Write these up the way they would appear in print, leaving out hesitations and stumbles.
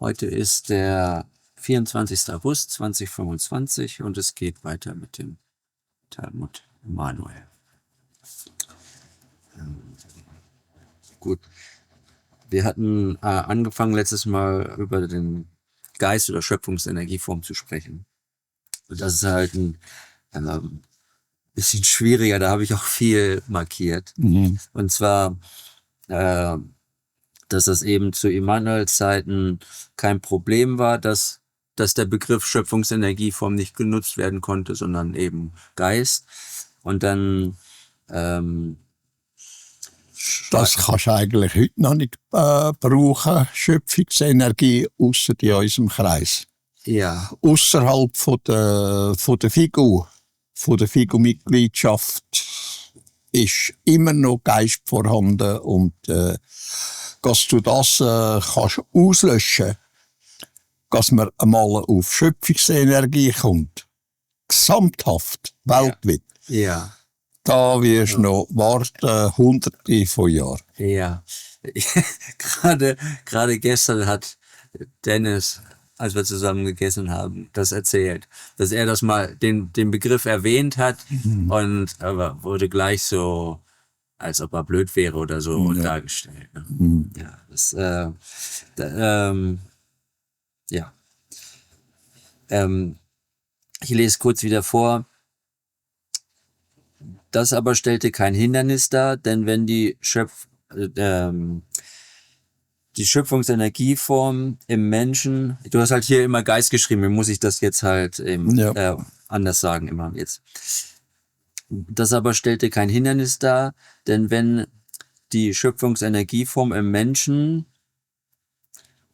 Heute ist der 24. August 2025 und es geht weiter mit dem Talmud Emanuel. Gut, wir hatten angefangen letztes Mal über den Geist oder Schöpfungsenergieform zu sprechen. Und das ist halt ein bisschen schwieriger, da habe ich auch viel markiert. Und zwar, dass das eben zu Immanuels Zeiten kein Problem war, dass der Begriff Schöpfungsenergieform nicht genutzt werden konnte, sondern eben Geist. Und dann das kannst du eigentlich heute noch nicht brauchen, Schöpfungsenergie, ausser in unserem Kreis. Ja. Ausserhalb von der FIGU, von der FIGU-Mitgliedschaft, ist immer noch Geist vorhanden und dass du das kannst auslöschen, dass man einmal auf Schöpfungsenergie kommt, gesamthaft, weltweit. Ja. Da wirst du noch warten, hunderte von Jahren. Ja. Gerade gestern hat Dennis, als wir zusammen gegessen haben, das erzählt, dass er das mal den Begriff erwähnt hat und aber wurde gleich so, als ob er blöd wäre oder so dargestellt. Ne? Ja, das ja. Ich lese kurz wieder vor. Das aber stellte kein Hindernis dar, denn wenn die Schöpfungsenergieform im Menschen, du hast halt hier immer Geist geschrieben, dann muss ich das jetzt halt eben, anders sagen immer jetzt. Das aber stellte kein Hindernis dar, denn wenn die Schöpfungsenergieform im Menschen,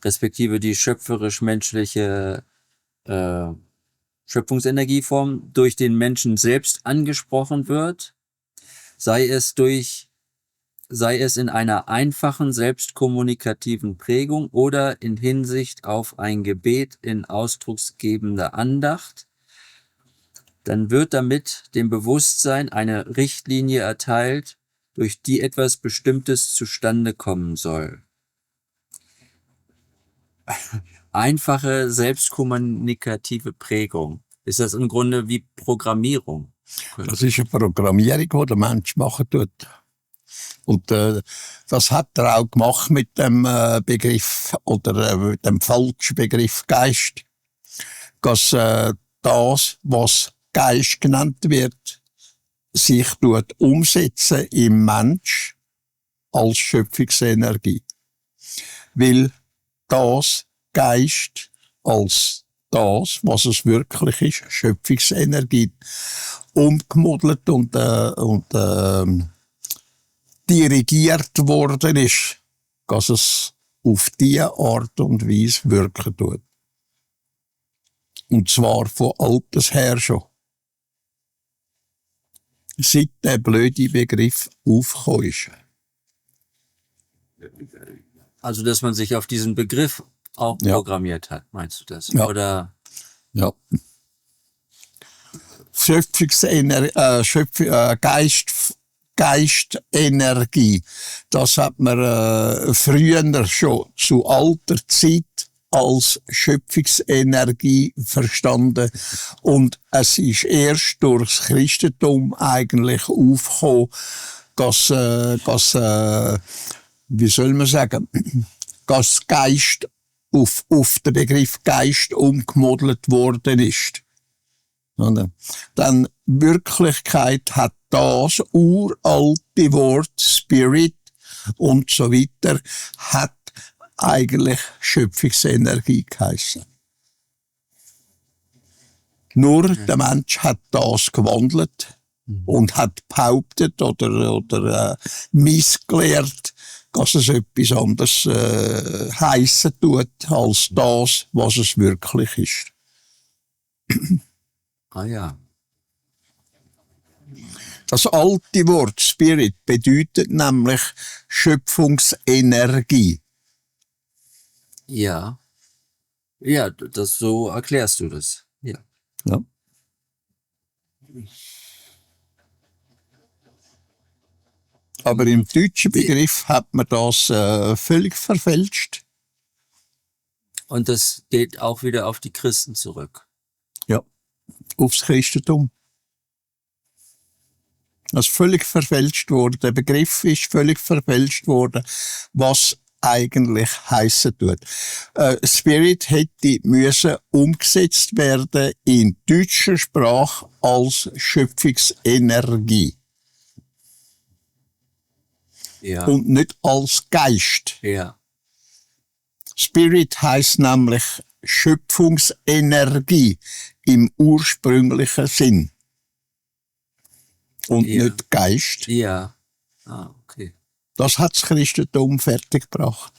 respektive die schöpferisch-menschliche Schöpfungsenergieform durch den Menschen selbst angesprochen wird, sei es in einer einfachen selbstkommunikativen Prägung oder in Hinsicht auf ein Gebet in ausdrucksgebender Andacht, dann wird damit dem Bewusstsein eine Richtlinie erteilt, durch die etwas Bestimmtes zustande kommen soll. Einfache selbstkommunikative Prägung. Ist das im Grunde wie Programmierung? Das ist eine Programmierung, die der Mensch machen tut. Und das hat er auch gemacht mit dem Begriff oder mit dem falschen Begriff Geist. Dass das, was Geist genannt wird, sich umsetzen im Mensch als Schöpfungsenergie. Weil das Geist als das, was es wirklich ist, Schöpfungsenergie, umgemodelt und dirigiert worden ist, dass es auf diese Art und Weise wirken tut. Und zwar von alters her schon. Seit der blöde Begriff aufgekommen ist. Also, dass man sich auf diesen Begriff auch programmiert hat, meinst du das? Ja. Oder? Ja. Geistenergie, das hat man früher schon zu alter Zeit als Schöpfungsenergie verstanden. Und es ist erst durchs Christentum eigentlich aufgekommen, dass wie soll man sagen, dass Geist auf den Begriff Geist umgemodelt worden ist. Dann Wirklichkeit hat das uralte Wort Spirit und so weiter hat eigentlich Schöpfungsenergie geheißen. Nur der Mensch hat das gewandelt und hat behauptet oder missgelehrt, dass es etwas anderes heissen tut als das, was es wirklich ist. Ah ja. Das alte Wort Spirit bedeutet nämlich Schöpfungsenergie. Ja. Ja, so erklärst du das. Ja. Ja. Aber im deutschen Begriff hat man das völlig verfälscht. Und das geht auch wieder auf die Christen zurück. Ja, aufs Christentum. Das ist völlig verfälscht worden. Der Begriff ist völlig verfälscht worden, was eigentlich heissen tut. Spirit hätte müssen umgesetzt werden in deutscher Sprache als Schöpfungsenergie. Ja. Und nicht als Geist. Ja. Spirit heisst nämlich Schöpfungsenergie im ursprünglichen Sinn. Und Ja. nicht Geist. Ja. Okay. Das hat das Christentum fertiggebracht.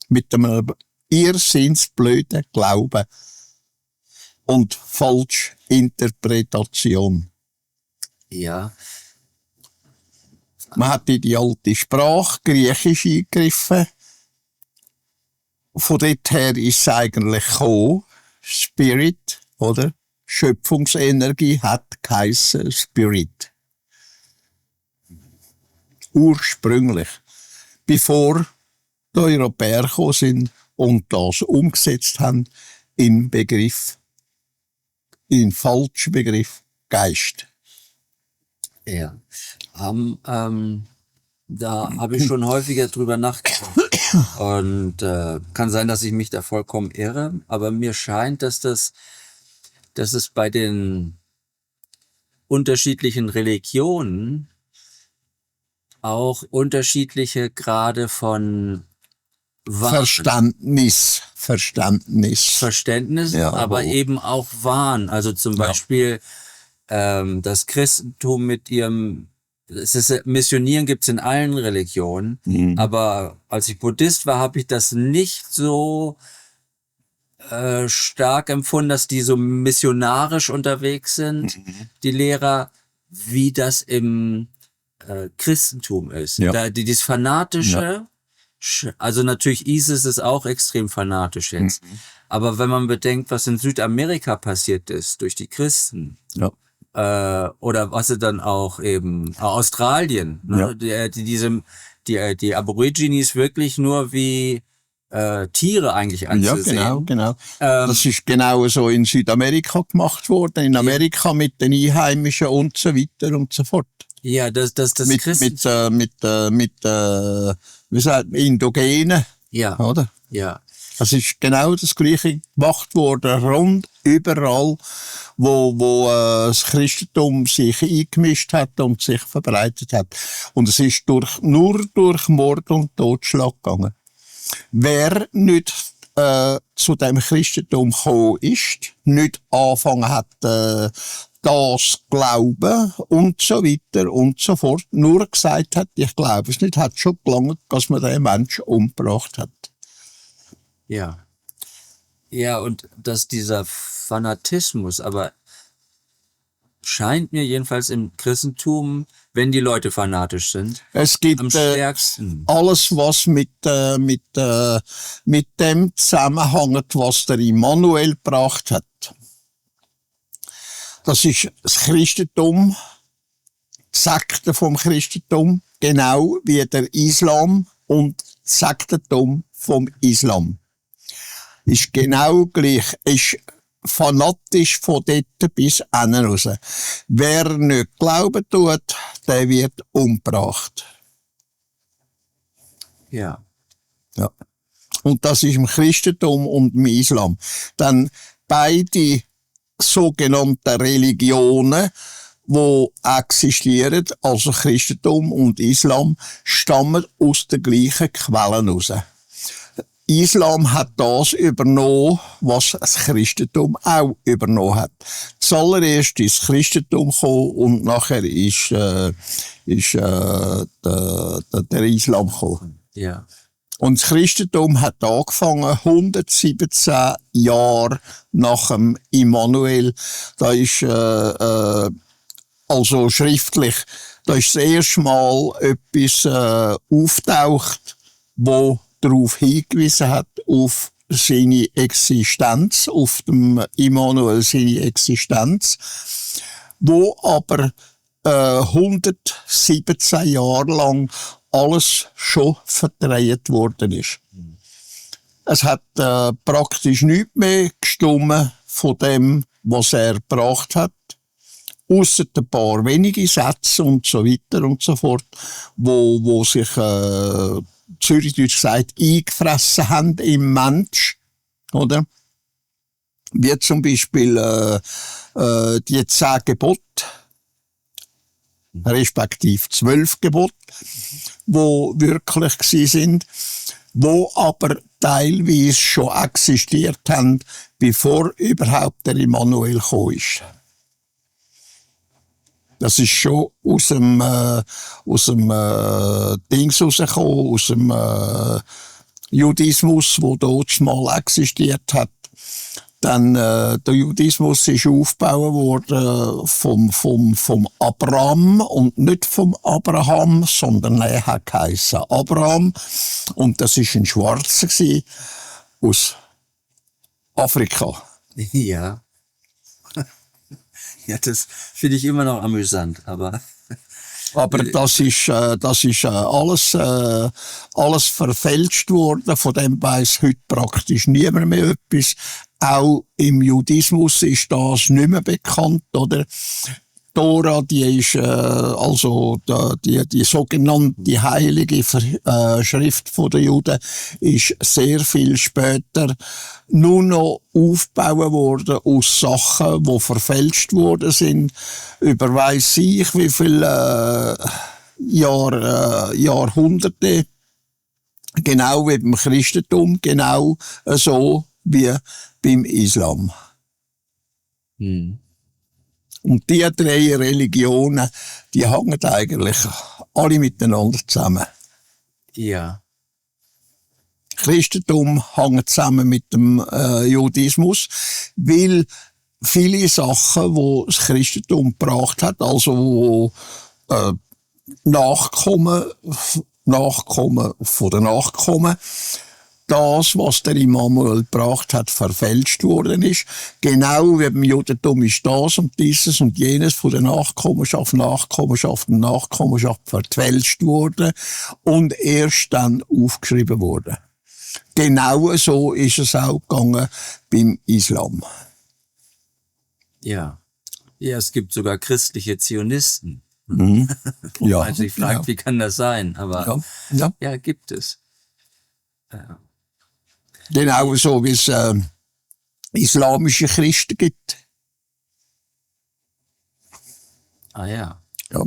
Mit einem irrsinnsblöden Glauben und Falschinterpretation. Ja. Man hat in die alte Sprache, Griechisch, eingegriffen. Von dort her ist es eigentlich gekommen. Spirit, oder? Schöpfungsenergie hat geheissen Spirit. Ursprünglich. Bevor die Europäer gekommen sind und das umgesetzt haben in Begriff, in falschen Begriff Geist. Ja. Da habe ich schon häufiger drüber nachgedacht. Und kann sein, dass ich mich da vollkommen irre, aber mir scheint, dass es bei den unterschiedlichen Religionen auch unterschiedliche Grade von Verständnis. Verständnis, Ja, aber eben auch Wahn. Also zum Beispiel das Christentum mit ihrem, Missionieren gibt's in allen Religionen, aber als ich Buddhist war, habe ich das nicht so stark empfunden, dass die so missionarisch unterwegs sind, die Lehrer, wie das im Christentum ist. Ja. Da, dieses Fanatische, also natürlich ISIS ist auch extrem fanatisch jetzt, aber wenn man bedenkt, was in Südamerika passiert ist durch die Christen, oder was dann auch eben Australien, ne? Die Aborigines wirklich nur wie Tiere eigentlich anzusehen. Ja, genau. Das ist genau so in Südamerika gemacht worden, in Amerika mit den Einheimischen und so weiter und so fort. Ja, das Mit wie sagt man, Indogenen, ja, oder? ja, Das ist genau das Gleiche gemacht worden, rund überall, wo das Christentum sich eingemischt hat und sich verbreitet hat. Und es ist nur durch Mord und Totschlag gegangen. Wer nicht zu dem Christentum gekommen ist, nicht angefangen hat, das glauben und so weiter und so fort, nur gesagt hat, ich glaube es nicht, hat schon gelangt, dass man den Menschen umgebracht hat. ja. Ja, und dass dieser Fanatismus, aber scheint mir jedenfalls im Christentum, wenn die Leute fanatisch sind, Es gibt am stärksten. alles, was mit dem zusammenhängt, was der Immanuel gebracht hat. Das ist das Christentum, die Sekte vom Christentum, genau wie der Islam und das Sektentum vom Islam. Ist genau gleich, ist fanatisch von dort bis hinten raus. Wer nicht glauben tut, der wird umgebracht. Ja. Ja. Und das ist im Christentum und im Islam. Dann beide sogenannte Religionen, die existieren, also Christentum und Islam, stammen aus den gleichen Quellen heraus. Islam hat das übernommen, was das Christentum auch übernommen hat. Zuallererst ist das Christentum gekommen und nachher ist der Islam gekommen. Ja. Und das Christentum hat angefangen 117 Jahre nach dem Immanuel. Da ist also schriftlich, da ist das erste Mal etwas auftaucht, wo darauf hingewiesen hat, auf seine Existenz, auf dem Immanuel seine Existenz, wo aber 117 Jahre lang alles schon verdreht worden ist. Es hat praktisch nichts mehr gestimmt von dem, was er gebracht hat. Ausser ein paar wenige Sätze und so weiter und so fort, wo sich, Zürichdeutsch gesagt, eingefressen haben im Mensch, oder? Wie zum Beispiel, die 10 Gebote, respektive 12 Gebote, wo wirklich gsi sind, wo aber teilweise schon existiert haben, bevor überhaupt der Immanuel gekommen ist. Das ist schon aus dem Dings rausgekommen, aus dem Judismus, wo dort mal existiert hat. Dann, der Judismus ist aufgebaut worden vom Abraham und nicht vom Abraham, sondern er hat geheissen Abraham. Und das ist ein Schwarzer gewesen, aus Afrika. Ja. Ja, das finde ich immer noch amüsant, aber das ist alles verfälscht worden. Von dem weiss heute praktisch niemand mehr etwas. Auch im Judismus ist das nicht mehr bekannt, oder? Tora, die ist, die sogenannte heilige Schrift der Juden, ist sehr viel später nur noch aufgebaut worden aus Sachen, die verfälscht worden sind, über weiss ich wie viele Jahrhunderte, genau wie beim Christentum, genau so wie beim Islam. Und die 3 Religionen, die hängen eigentlich alle miteinander zusammen. ja. Christentum hängt zusammen mit dem Judismus, weil viele Sachen, die das Christentum gebracht hat, also wo Nachkommen von den Nachkommen, das, was der Immanuel gebracht hat, verfälscht worden ist. Genau wie beim Judentum ist das und dieses und jenes von der Nachkommenschaft verfälscht worden und erst dann aufgeschrieben worden. Genau so ist es auch gegangen beim Islam. Ja. Ja, es gibt sogar christliche Zionisten. Wo Ja, man sich fragt, wie kann das sein? Aber ja, gibt es. Genau so wie es islamische Christen gibt. Ah ja. Ja.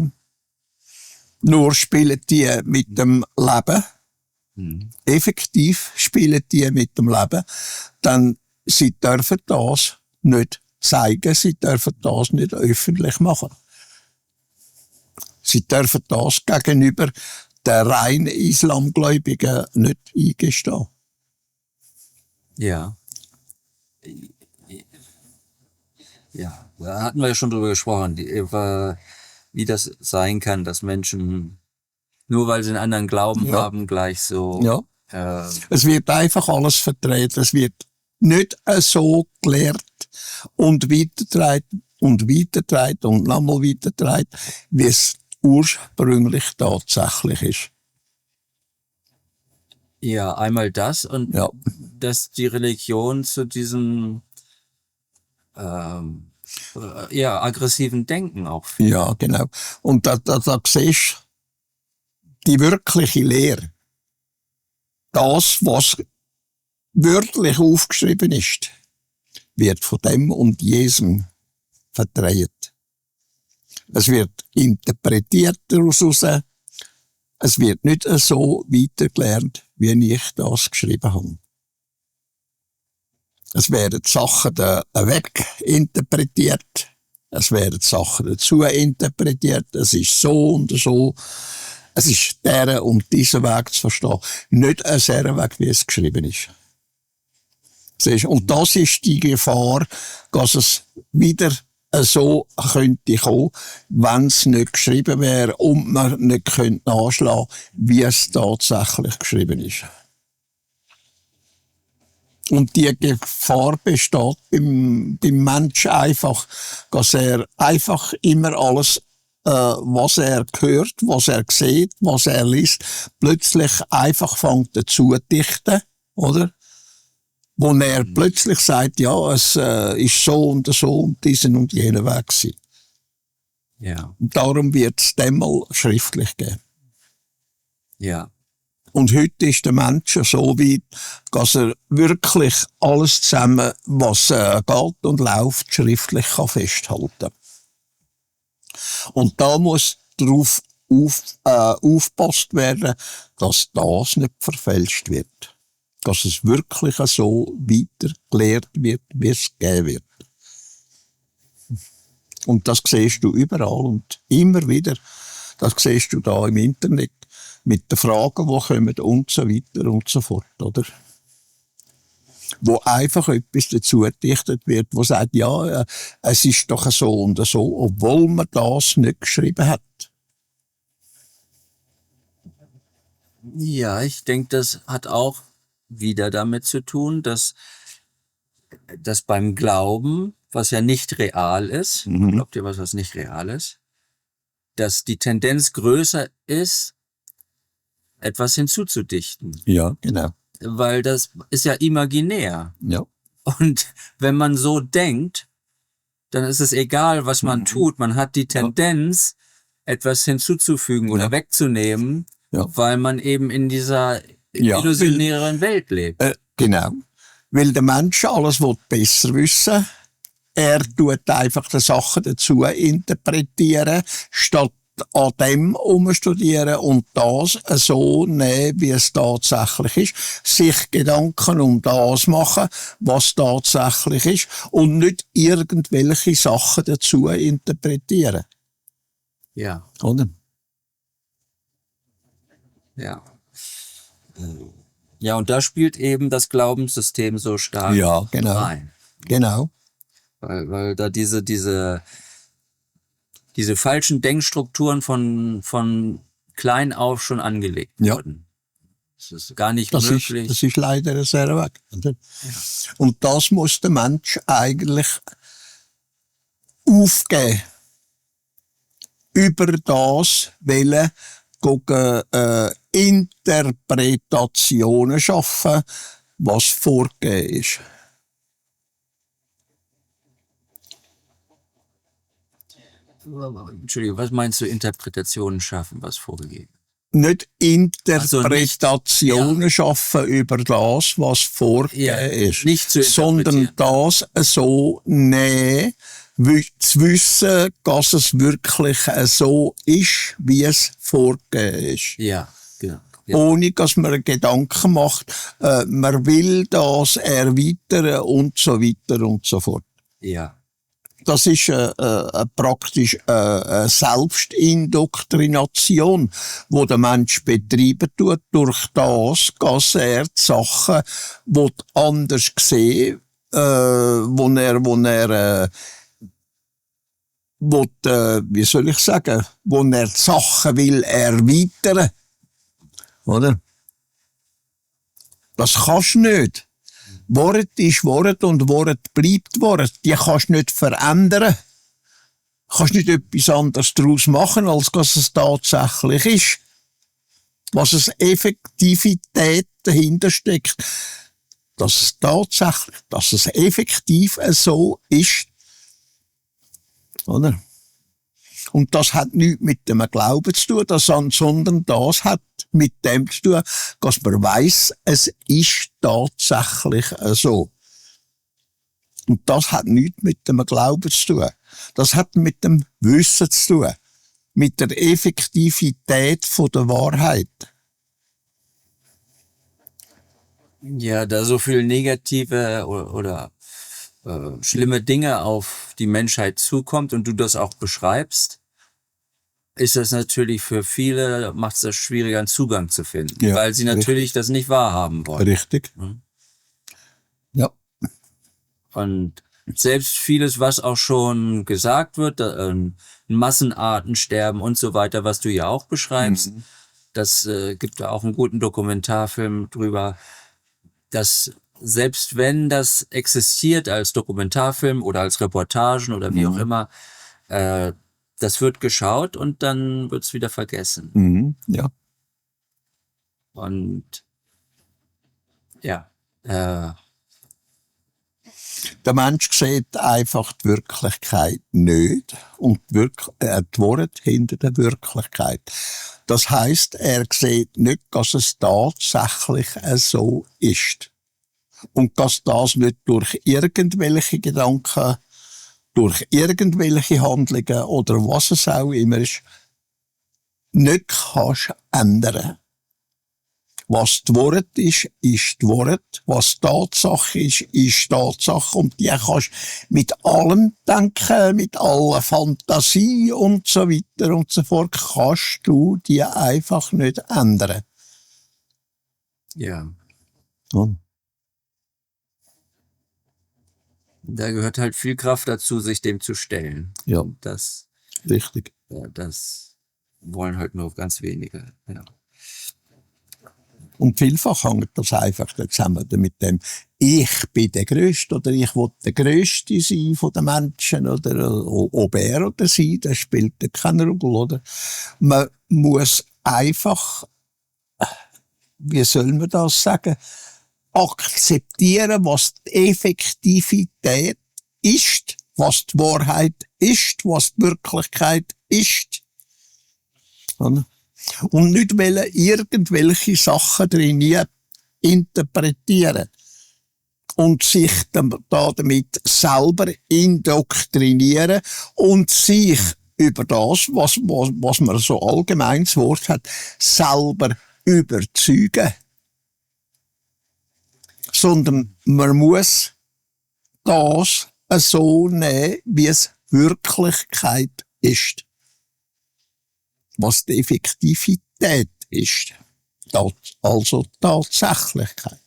Nur spielen die mit dem Leben. Effektiv spielen die mit dem Leben. Dann, sie dürfen das nicht zeigen, sie dürfen das nicht öffentlich machen. Sie dürfen das gegenüber den rein Islamgläubigen nicht eingestehen. Ja. Ja, da hatten wir ja schon drüber gesprochen, wie das sein kann, dass Menschen, nur weil sie einen anderen Glauben haben, gleich so. Ja. Es wird einfach alles vertreten. Es wird nicht so gelehrt und weitergetragen und nochmal weitergetragen, wie es ursprünglich tatsächlich ist. Ja, einmal das und dass die Religion zu diesem aggressiven Denken auch führt. Ja, genau. Und da siehst du die wirkliche Lehre. Das, was wörtlich aufgeschrieben ist, wird von dem und jedem verdreht. Es wird interpretiert daraus raus. Es wird nicht so weitergelernt, wie ich das geschrieben habe. Es werden Sachen weginterpretiert. Es werden Sachen dazu interpretiert. Es ist so und so. Es ist der und dieser Weg zu verstehen. Nicht ein der Weg, wie es geschrieben ist. Und das ist die Gefahr, dass es wieder so könnte kommen, wenn es nicht geschrieben wäre und man nicht könnte nachschlagen, wie es tatsächlich geschrieben ist. Und die Gefahr besteht beim Menschen einfach, dass er einfach immer alles, was er hört, was er sieht, was er liest, plötzlich einfach fängt dazu zu dichten, oder? Wo er plötzlich sagt, ja, es ist so und diesen und jenen Weg gewesen. Ja. Und darum wird es dem mal schriftlich geben. Ja. Und heute ist der Mensch so weit, dass er wirklich alles zusammen, was geht und läuft, schriftlich kann festhalten kann. Und da muss darauf aufgepasst werden, dass das nicht verfälscht wird. Dass es wirklich so weiter gelehrt wird, wie es gegeben wird. Und das siehst du überall und immer wieder. Das siehst du da im Internet mit den Fragen, die kommen und so weiter und so fort, oder? Wo einfach etwas dazu gedichtet wird, wo sagt, ja, es ist doch so und so, obwohl man das nicht geschrieben hat. Ja, ich denke, das hat auch wieder damit zu tun, dass beim Glauben, was ja nicht real ist, glaubt ihr was nicht real ist, dass die Tendenz größer ist, etwas hinzuzudichten. Ja, genau. Weil das ist ja imaginär. Ja. Und wenn man so denkt, dann ist es egal, was man tut. Man hat die Tendenz, etwas hinzuzufügen oder wegzunehmen, weil man eben in dieser illusionären Welt lebt. Genau. Weil der Mensch alles besser wissen. Er tut einfach die Sachen dazu interpretieren, statt an dem umstudieren und das so nehmen, wie es tatsächlich ist. Sich Gedanken um das machen, was tatsächlich ist und nicht irgendwelche Sachen dazu interpretieren. Ja. Oder? Ja. Ja, und da spielt eben das Glaubenssystem so stark rein. Genau. Weil da diese falschen Denkstrukturen von klein auf schon angelegt wurden. Das ist gar nicht möglich. Das ist leider sehr weg. Ja. Und das muss der Mensch eigentlich aufgeben. Über das wollen Interpretationen schaffen, was vorgegeben ist. Entschuldigung, was meinst du, Interpretationen schaffen, was vorgegeben? Nicht Interpretationen schaffen über das, was vorgegeben ist, nicht zu sondern das so nehmen, zu wissen, dass es wirklich so ist, wie es vorgegeben ist. Ja, genau. Ja. Ohne, dass man Gedanken macht, man will das erweitern und so weiter und so fort. Ja. Das ist praktisch eine Selbstindoktrination, die der Mensch betreiben tut, durch das, dass er die Sachen anders sehen wie soll ich sagen, wo er die Sachen will erweitern. Oder? Das kannst du nicht. Wort ist Wort und Wort bleibt Wort. Die kannst du nicht verändern. Du kannst nicht etwas anderes daraus machen, als dass es tatsächlich ist. Was es Effektivität dahinter steckt. Dass es effektiv so ist. Oder? Und das hat nichts mit dem Glauben zu tun, sondern das hat mit dem zu tun, dass man weiss, es ist tatsächlich so. Und das hat nichts mit dem Glauben zu tun. Das hat mit dem Wissen zu tun. Mit der Effektivität der Wahrheit. Ja, da so viel negative oder schlimme Dinge auf die Menschheit zukommt und du das auch beschreibst, ist das natürlich für viele, macht es das schwieriger, einen Zugang zu finden, weil sie natürlich das nicht wahrhaben wollen. Richtig. Ja. Und selbst vieles, was auch schon gesagt wird, Massenartensterben und so weiter, was du ja auch beschreibst, das gibt da auch einen guten Dokumentarfilm drüber, dass selbst wenn das existiert als Dokumentarfilm oder als Reportagen oder wie auch immer, das wird geschaut und dann wird's wieder vergessen. Ja. Und ja, Der Mensch sieht einfach die Wirklichkeit nicht und die Worte hinter der Wirklichkeit. Das heisst, er sieht nicht, dass es tatsächlich so ist. Und dass das nicht durch irgendwelche Gedanken, durch irgendwelche Handlungen oder was es auch immer ist, nicht kannst ändern. Was die Wort ist, ist die Wort. Was Tatsache ist Tatsache. Und die kannst mit allem denken, mit aller Fantasie und so weiter und so fort, kannst du die einfach nicht ändern. Ja. Und Da gehört halt viel Kraft dazu, sich dem zu stellen. ja, Das, richtig. das wollen halt nur ganz wenige. Ja. Und vielfach hängt das einfach zusammen mit dem, ich bin der Größte oder ich will der Größte sein von den Menschen oder ob er oder sie, das spielt keine Rolle, oder? Man muss einfach, wie soll man das sagen, akzeptieren, was die Effektivität ist, was die Wahrheit ist, was die Wirklichkeit ist. Und nicht wollen irgendwelche Sachen drin interpretieren und sich damit selber indoktrinieren und sich über das, was man so allgemeines Wort hat, selber überzeugen. Sondern man muss das so nehmen, wie es Wirklichkeit ist. Was die Effektivität ist. Also Tatsächlichkeit.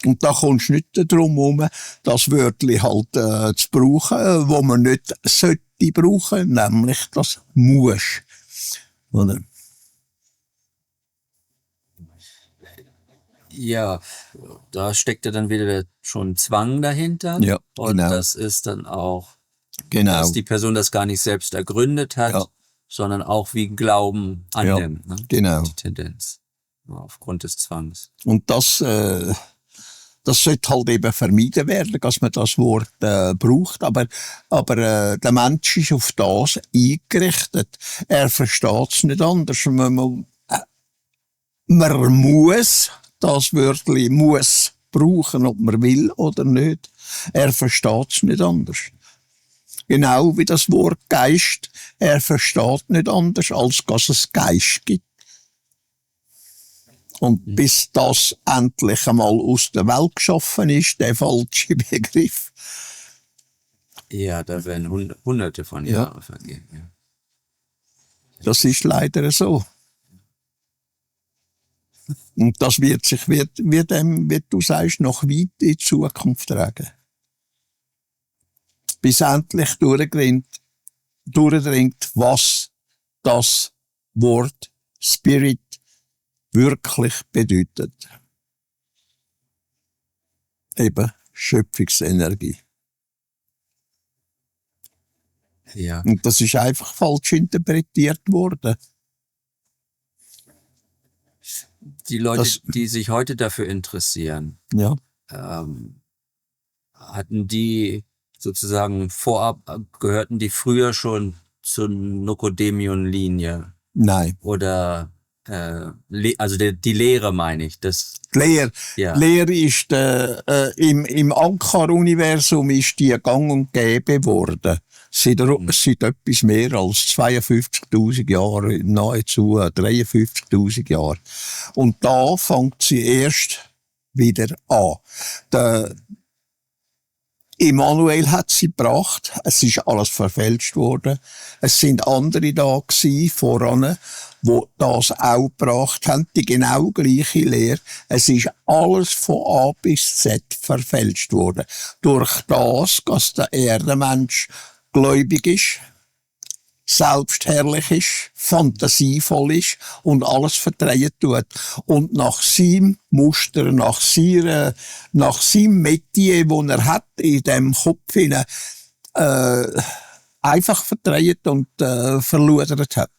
Und da kommst du nicht darum herum, das Wörtchen halt zu brauchen, wo man nicht sollte brauchen, nämlich das «muss». Oder? Ja, da steckt ja dann wieder schon Zwang dahinter. Ja, und genau. das ist dann auch, Genau. dass die Person das gar nicht selbst ergründet hat, Ja. sondern auch wie Glauben annimmt. Ja, ne? genau. Die Tendenz. Ja, aufgrund des Zwangs. Und das sollte halt eben vermieden werden, dass man das Wort braucht. Aber der Mensch ist auf das eingerichtet. Er versteht es nicht anders. Man muss das Wörtchen «muss» brauchen, ob man will oder nicht. Er versteht es nicht anders. Genau wie das Wort Geist. Er versteht nicht anders, als dass es Geist gibt. Und bis das endlich einmal aus der Welt geschaffen ist, der falsche Begriff. Ja, da werden Hunderte von Ja. Jahren vergehen. Ja. Das ist leider so. Und das wird sich, wie du sagst, noch weit in die Zukunft tragen. Bis endlich durchdringt, was das Wort Spirit wirklich bedeutet. Eben Schöpfungsenergie. Ja. Und das ist einfach falsch interpretiert worden. Die Leute, die sich heute dafür interessieren, Ja. hatten die sozusagen vorab, gehörten die früher schon zur Nokodemion-Linie? Nein. Oder also die Lehre meine ich. Die Lehre, Ja. Lehre ist im Ankar-Universum ist die gang und gäbe worden. Seit etwas mehr als 52.000 Jahren, nahezu 53.000 Jahren. Und da fängt sie erst wieder an. Der Immanuel hat sie gebracht. Es ist alles verfälscht worden. Es sind andere da gewesen, voran, wo das auch gebracht haben, die genau gleiche Lehre. Es ist alles von A bis Z verfälscht worden. Durch das, dass der Erdenmensch gläubig ist, selbstherrlich ist, fantasievoll ist und alles verdrehen tut. Und nach seinem Muster, nach seinem Metier, das er hat, in dem Kopf hinein, einfach verdreht und verludert hat.